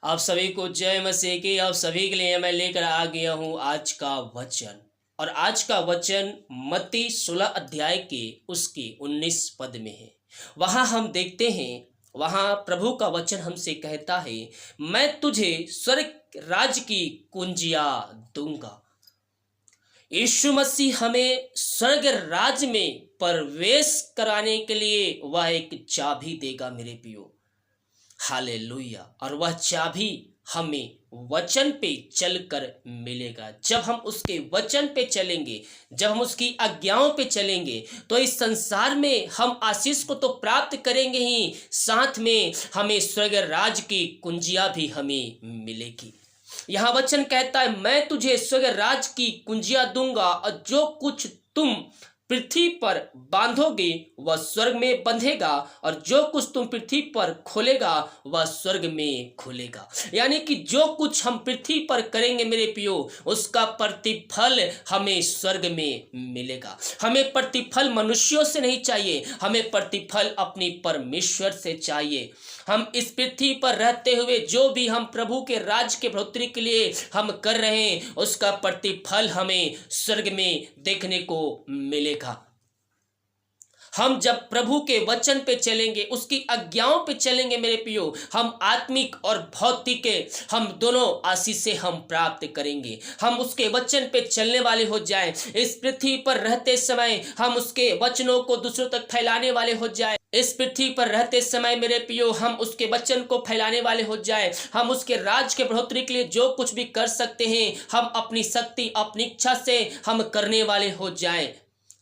आप सभी को जय मसीह की। आप सभी के लिए मैं लेकर आ गया हूँ आज का वचन। और आज का वचन मत्ती 16 अध्याय के उसके 19 पद में है। वहाँ हम देखते हैं, वहाँ प्रभु का वचन हमसे कहता है, मैं तुझे स्वर्ग राज की कुंजियाँ दूंगा। यीशु मसीह हमें स्वर्ग राज में प्रवेश कराने के लिए वह एक चाबी देगा मेरे पियो। हालेलुया। और वह चाबी हमें वचन पे चलकर मिलेगा। जब हम उसके वचन पे चलेंगे, जब हम उसकी आज्ञाओं पे चलेंगे, तो इस संसार में हम आशीष को तो प्राप्त करेंगे ही, साथ में हमें स्वर्ग राज की कुंजियां भी हमें मिलेगी। यहाँ वचन कहता है, मैं तुझे स्वर्ग राज की कुंजियां दूंगा और जो कुछ तुम पृथ्वी पर बांधोगे वह स्वर्ग में बंधेगा और जो कुछ तुम पृथ्वी पर खोलेगा वह स्वर्ग में खुलेगा। यानी कि जो कुछ हम पृथ्वी पर करेंगे मेरे पियो, उसका प्रतिफल हमें स्वर्ग में मिलेगा। हमें प्रतिफल मनुष्यों से नहीं चाहिए, हमें प्रतिफल अपनी परमेश्वर से चाहिए। हम इस पृथ्वी पर रहते हुए जो भी हम प्रभु के राज के बढ़ोतरी के लिए हम कर रहे हैं, उसका प्रतिफल हमें स्वर्ग में देखने को मिलेगा। हम जब प्रभु के वचन पे चलेंगे, उसकी आज्ञाओं पे चलेंगे मेरे पियो, हम आत्मिक और भौतिक हम दोनों आशीष से हम प्राप्त करेंगे। हम उसके वचन पे चलने वाले हो जाएं। इस पृथ्वी पर रहते समय हम उसके वचनों को दूसरों तक फैलाने वाले हो जाएं। इस पृथ्वी पर रहते समय मेरे पियो हम उसके वचन को फैलाने वाले हो जाए। हम उसके राज के बढ़ोतरी के लिए जो कुछ भी कर सकते हैं, हम अपनी शक्ति अपनी इच्छा से हम करने वाले हो जाएं।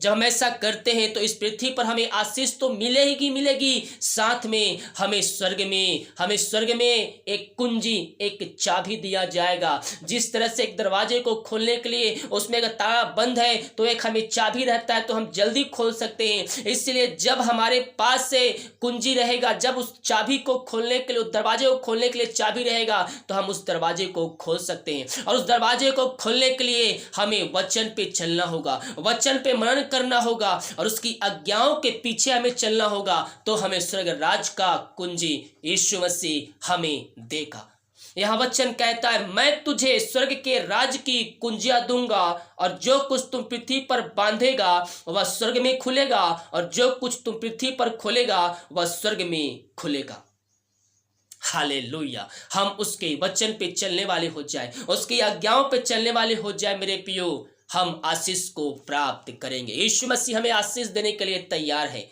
जब हम ऐसा करते हैं तो इस पृथ्वी पर हमें आशीष तो मिलेगी मिलेगी, साथ में हमें स्वर्ग में एक कुंजी, एक चाबी दिया जाएगा। जिस तरह से एक दरवाजे को खोलने के लिए उसमें अगर ताला बंद है तो एक हमें चाबी रहता है तो हम जल्दी खोल सकते हैं। इसलिए जब हमारे पास से कुंजी रहेगा, जब उस चाबी को खोलने के लिए, उस दरवाजे को खोलने के लिए चाबी रहेगा, तो हम उस दरवाजे को खोल सकते हैं। और उस दरवाजे को खोलने के लिए हमें वचन पे चलना होगा, वचन पे मनन करना होगा और उसकी आज्ञाओं के पीछे हमें चलना होगा, तो हमें स्वर्ग राज का कुंजी यीशु मसीह हमें देगा। यह वचन कहता है, मैं तुझे स्वर्ग के राज की कुंजियां दूंगा और जो कुछ तुम पृथ्वी पर बांधेगा वह स्वर्ग में खुलेगा और जो कुछ तुम पृथ्वी पर खोलेगा वह स्वर्ग में खुलेगा। हालेलुया। हम उसके वचन पे चलने वाले हो जाए, उसकी आज्ञाओं पे चलने वाले हो जाए मेरे पियो, हम आशीष को प्राप्त करेंगे। यीशु मसीह हमें आशीष देने के लिए तैयार है,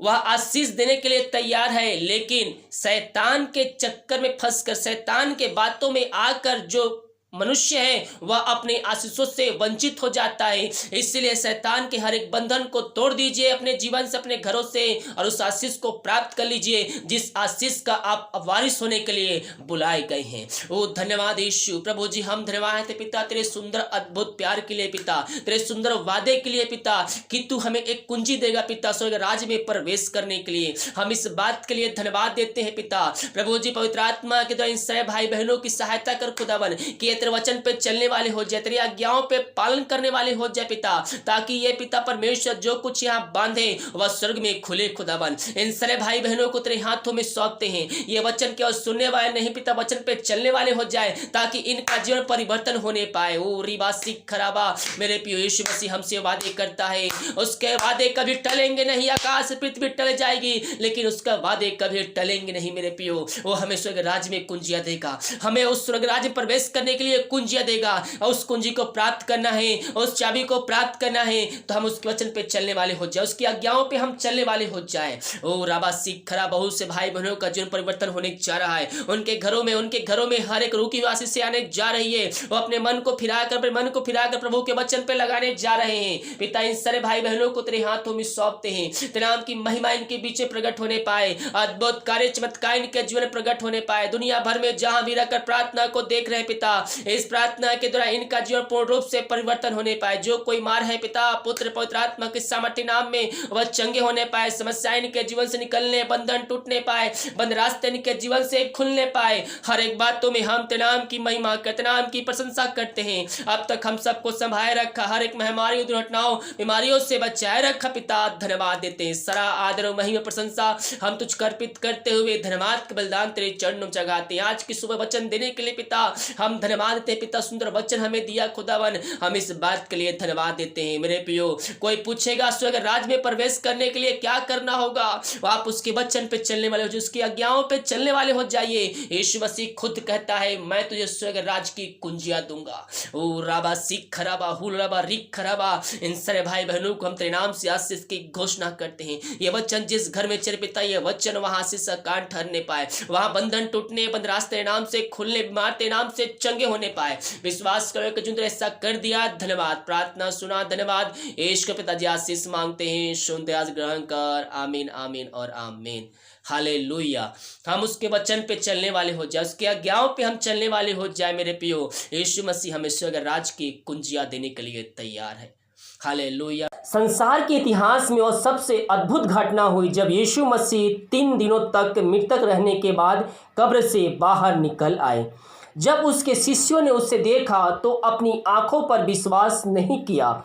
वह आशीष देने के लिए तैयार है, लेकिन शैतान के चक्कर में फंसकर, शैतान के बातों में आकर जो मनुष्य है वह अपने आशीषों से वंचित हो जाता है। इसलिए शैतान के हर एक बंधन को तोड़ दीजिए अपने जीवन से, अपने घरों से, और उस आशीष को प्राप्त कर लीजिए जिस आशीष का आप वारिस होने के लिए बुलाए गए हैं। ओ धन्यवाद यीशु। प्रभु जी हम धन्यवाद है पिता तेरे सुंदर अद्भुत प्यार के लिए, पिता तेरे सुंदर वादे के लिए, पिता कि तू हमें एक कुंजी देगा पिता स्वर्ग राज में प्रवेश करने के लिए। हम इस बात के लिए धन्यवाद देते हैं पिता। प्रभु जी पवित्र आत्मा के द्वारा इन सारे भाई बहनों की सहायता कर खुदावन, कि तेरे वचन पे चलने वाले हो जाए, तेरी आज्ञाओं पे पालन करने वाले हो जाए पिता, ताकि ये पिता परमेश्वर जो कुछ यहाँ बांधे वह स्वर्ग में खुले खुदावन। इन सारे भाई बहनों को तेरे हाथों में सौंपते हैं। ये वचन केवल सुनने वाले नहीं पिता, वचन पे चलने वाले हो जाए, ताकि इनका जीवन परिवर्तन होने पाए। ओ रिबासी खराबा मेरे पियो यीशु मसीह हमसे वादे करता है, उसके वादे कभी टलेंगे नहीं। आकाश पृथ्वी टल जाएगी लेकिन उसका वादे कभी टलेंगे नहीं मेरे पियो। वो हमें स्वर्ग राज में कुंजियां देगा, हमें उस स्वर्ग राज में प्रवेश करने के लिए कुंजियां देगा। और उस कुंजी को प्राप्त करना है, उस चाबी को प्राप्त करना है, तो हम उसके वचन पे चलने वाले हो जाए, उसकी आज्ञाओं पे हम चलने वाले हो जाए। ओ राबा सिखरा, बहुत से भाई बहनों का जीवन परिवर्तन होने जा रहा है। उनके घरों में हर एक रूखी आशीष से आने जा रही है। वो अपने मन को फिराकर प्रभु के वचन पे लगाने जा रहे हैं। पिता इन सारे भाई बहनों को तेरे हाथों में सौंपते हैं। तेरे नाम की महिमा इनके बीच प्रकट होने पाए, अद्भुत कार्य चमत्कार इनके जीवन प्रकट होने पाए। दुनिया भर में जहां भी रहकर प्रार्थना को देख रहे पिता, इस प्रार्थना के द्वारा इनका जीवन पूर्ण रूप से परिवर्तन होने पाए। जो कोई मार है पिता पुत्र पवित्र आत्मा के सामर्थ्य नाम में वह चंगे होने पाए, समस्याएं इनके जीवन से निकलने, बंधन टूटने पाए, बंद रास्ते इनके जीवन से खुलने पाए। हर एक बातों में हम तेरे नाम की महिमा तेरे नाम की प्रशंसा करते हैं। अब तक हम सबको संभाले रखा, हर एक महामारी दुर्घटनाओं बीमारियों से बचाए रखा पिता, धन्यवाद देते हैं। सारा आदर और महिमा प्रशंसा हम तुझ अर्पित करते हुए धन्यवाद के बलिदान तेरे चरणों में जगाते हैं। आज की सुबह वचन देने के लिए पिता हम धन्यवाद देते हैं पिता, सुंदर वचन हमें दिया खुदावन, हम इस बात के लिए धन्यवाद देते हैं। मेरे प्रियो, कोई पूछेगा स्वर्ग राज में प्रवेश करने के लिए क्या करना होगा, आप उसके वचन पे चलने वाले हो, जो उसकी आज्ञाओं पे चलने वाले हो जाइए। यीशु मसीह खुद कहता है मैं तुझे स्वर्ग राज की कुंजियां दूंगा। ओ राबा सीख खराबा हुल राबा रिक खराबा, इन सारे भाई बहनों को हम तेरे नाम से आशीष की घोषणा करते हैं। ये वचन जिस घर में चल पिता, ये वचन वहां आशीष का कान ठहरने पाए, वहां बंधन टूटने, बंद रास्ते नाम से खुलने, बीमार तेरे नाम से चंगे होने पाए। विश्वास करो कि जो ऐसा कर दिया, धन्यवाद, प्रार्थना सुना, धन्यवाद। यीशु के पिताजी आशीष मांगते हैं, सुनते आज ग्रहण कर, आमीन आमीन और आमीन। हालेलुया। हम उसके वचन पे चलने वाले हो जाए, उसके आज्ञाओं पे हम चलने वाले हो जाए। मेरे प्रियो, यीशु मसीह हमें स्वर्ग राज की कुंजियां देने के लिए तैयार है। हालेलुया। संसार के इतिहास में वह सबसे अद्भुत घटना हुई जब यीशु मसीह 3 दिनों तक मृतक रहने के बाद कब्र से बाहर निकल आए। जब उसके शिष्यों ने उसे देखा तो अपनी आंखों पर विश्वास नहीं किया।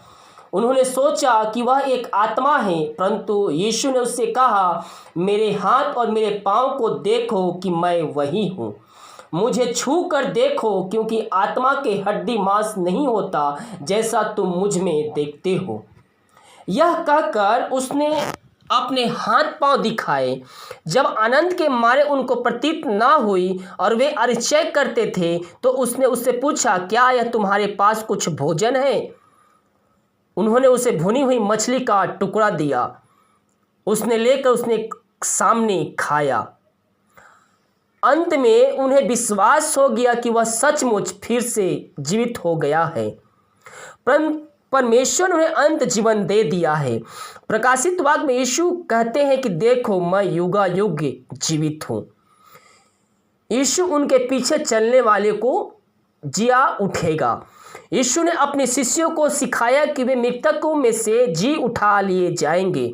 उन्होंने सोचा कि वह एक आत्मा है, परंतु यीशु ने उससे कहा, मेरे हाथ और मेरे पांव को देखो कि मैं वही हूँ। मुझे छू कर देखो, क्योंकि आत्मा के हड्डी मांस नहीं होता जैसा तुम मुझ में देखते हो। यह कहकर उसने अपने हाथ पांव दिखाए। जब आनंद के मारे उनको प्रतीत ना हुई और वे आश्चर्य करते थे, तो उसने उससे पूछा, क्या यह तुम्हारे पास कुछ भोजन है? उन्होंने उसे भुनी हुई मछली का टुकड़ा दिया। उसने लेकर उसने सामने खाया। अंत में उन्हें विश्वास हो गया कि वह सचमुच फिर से जीवित हो गया है। परमेश्वर ने उन्हें अंत जीवन दे दिया है। प्रकाशित वाक्य में यीशु कहते हैं कि देखो मैं युगायुग जीवित हूँ। यीशु उनके पीछे चलने वाले को जिया उठेगा। यीशु ने अपने शिष्यों को सिखाया कि वे मृतकों में से जी उठा लिए जाएंगे।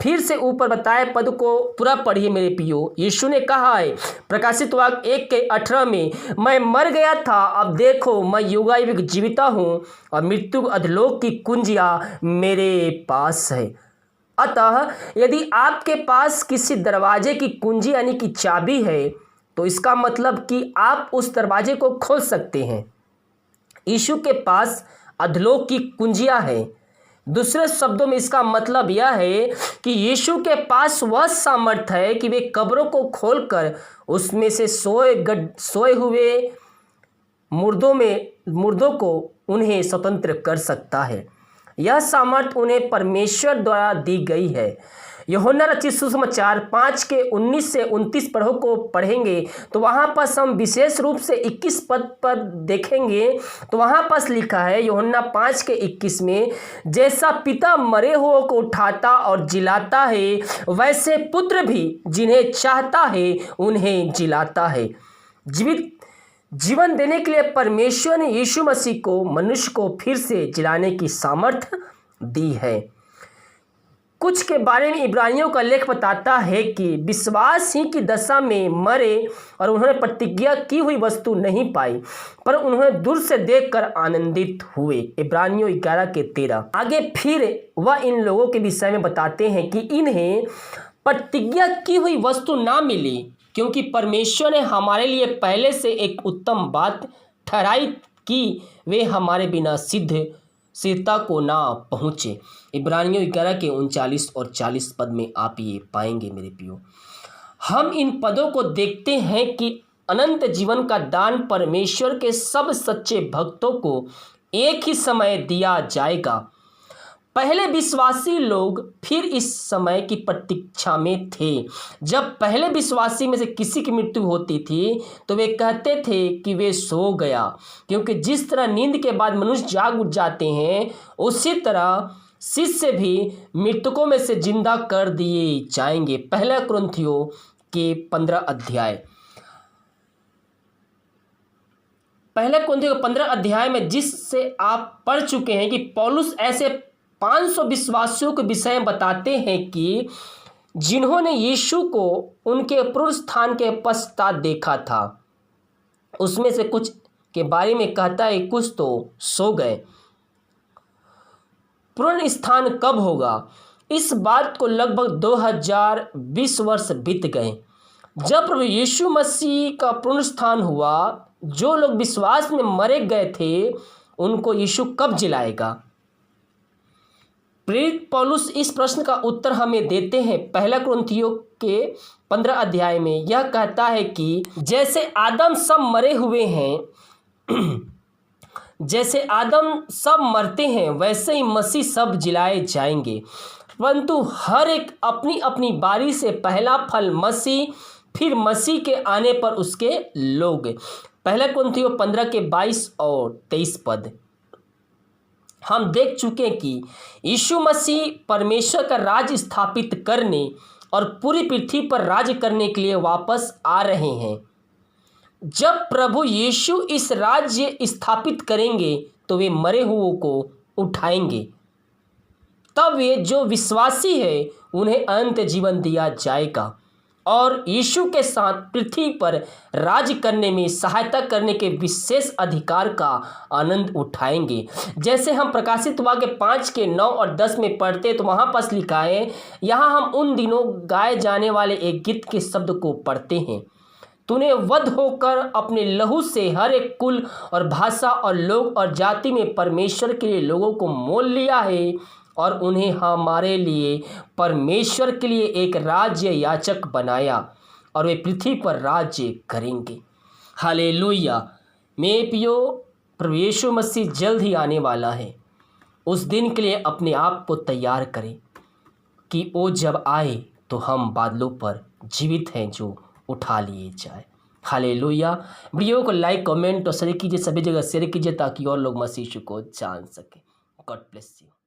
फिर से ऊपर बताए पद को पूरा पढ़िए मेरे प्रियो। यीशु ने कहा है प्रकाशित वाक्य 1:18 में, मैं मर गया था, अब देखो मैं युगायुग जीविता हूँ और मृत्यु अधोलोक की कुंजियाँ मेरे पास है। अतः यदि आपके पास किसी दरवाजे की कुंजी यानी कि चाबी है, तो इसका मतलब कि आप उस दरवाजे को खोल सकते हैं। यीशु के पास अधोलोक की कुंजियाँ हैं। दूसरे शब्दों में इसका मतलब यह है कि यीशु के पास वह सामर्थ्य है कि वे कब्रों को खोलकर उसमें से सोए हुए मुर्दों को उन्हें स्वतंत्र कर सकता है। यह सामर्थ्य उन्हें परमेश्वर द्वारा दी गई है। यूहन्ना रचित सुसमाचार 5:19 से 29 पढ़ो को पढ़ेंगे तो वहाँ पर हम विशेष रूप से 21 पद पर देखेंगे। तो वहाँ पर लिखा है यूहन्ना 5:21 में, जैसा पिता मरे हुओं को उठाता और जिलाता है, वैसे पुत्र भी जिन्हें चाहता है उन्हें जिलाता है। जीवन देने के लिए परमेश्वर ने यीशु मसीह को मनुष्य को फिर से जिलाने की सामर्थ्य दी है। कुछ के बारे में इब्रानियों का लेख बताता है कि विश्वास ही की दशा में मरे और उन्होंने प्रतिज्ञा की हुई वस्तु नहीं पाई, पर उन्होंने दूर से देखकर आनंदित हुए। इब्रानियों 11:13। आगे फिर वह इन लोगों के विषय में बताते हैं कि इन्हें प्रतिज्ञा की हुई वस्तु ना मिली, क्योंकि परमेश्वर ने हमारे लिए पहले से एक उत्तम बात ठहराई कि वे हमारे बिना सिद्धता को ना पहुँचे। इब्रानियों 11:39 और 40 पद में आप ये पाएंगे मेरे प्रियो। हम इन पदों को देखते हैं कि अनंत जीवन का दान परमेश्वर के सब सच्चे भक्तों को एक ही समय दिया जाएगा। पहले विश्वासी लोग फिर इस समय की प्रतीक्षा में थे। जब पहले विश्वासी में से किसी की मृत्यु होती थी तो वे कहते थे कि वे सो गया, क्योंकि जिस तरह नींद के बाद मनुष्य जाग उठ जाते हैं, उसी तरह शिष्य भी मृतकों में से जिंदा कर दिए जाएंगे। पहला कुरिन्थियों के 15 अध्याय। पहले कुरिन्थियों के 15 अध्याय में जिससे आप पढ़ चुके हैं कि पौलुस ऐसे 500 विश्वासियों के विषय में बताते हैं कि जिन्होंने यीशु को उनके पुनरुत्थान के पश्चात देखा था। उसमें से कुछ के बारे में कहता है कुछ तो सो गए। पुनरुत्थान कब होगा? इस बात को लगभग 2020 वर्ष बीत गए। जब प्रभु यीशु मसीह का पुनरुत्थान हुआ, जो लोग विश्वास में मरे गए थे उनको यीशु कब जिलाएगा? प्रेरित पौलुस इस प्रश्न का उत्तर हमें देते हैं पहला कुरिन्थियों के 15 अध्याय में। यह कहता है कि जैसे आदम सब मरे हुए हैं जैसे आदम सब मरते हैं वैसे ही मसीह सब जिलाए जाएंगे, परंतु हर एक अपनी अपनी बारी से पहला फल मसीह, फिर मसीह के आने पर उसके लोग। पहला कुरिन्थियों 15 के 22 और 23 पद। हम देख चुके हैं कि यीशु मसीह परमेश्वर का राज्य स्थापित करने और पूरी पृथ्वी पर राज्य करने के लिए वापस आ रहे हैं। जब प्रभु यीशु इस राज्य स्थापित करेंगे तो वे मरे हुओं को उठाएंगे। तब वे जो विश्वासी है उन्हें अनंत जीवन दिया जाएगा और यीशु के साथ पृथ्वी पर राज्य करने में सहायता करने के विशेष अधिकार का आनंद उठाएंगे। जैसे हम प्रकाशित वाक्य 5 के 9 और 10 में पढ़ते तो वहाँ पर लिखा है, यहाँ हम उन दिनों गाए जाने वाले एक गीत के शब्द को पढ़ते हैं। तूने वध होकर अपने लहू से हर एक कुल और भाषा और लोग और जाति में परमेश्वर के लिए लोगों को मोल लिया है और उन्हें हमारे लिए परमेश्वर के लिए एक राज्य याचक बनाया और वे पृथ्वी पर राज्य करेंगे। हालेलुया। मेरे प्रियो, प्रभु यीशु मसीह जल्द ही आने वाला है। उस दिन के लिए अपने आप को तैयार करें कि वो जब आए तो हम बादलों पर जीवित हैं जो उठा लिए जाए। हालेलुया। वीडियो को लाइक, कमेंट और शेयर कीजिए, सभी जगह शेयर कीजिए ताकि और लोग मसीह यीशु को जान सकें। God bless you.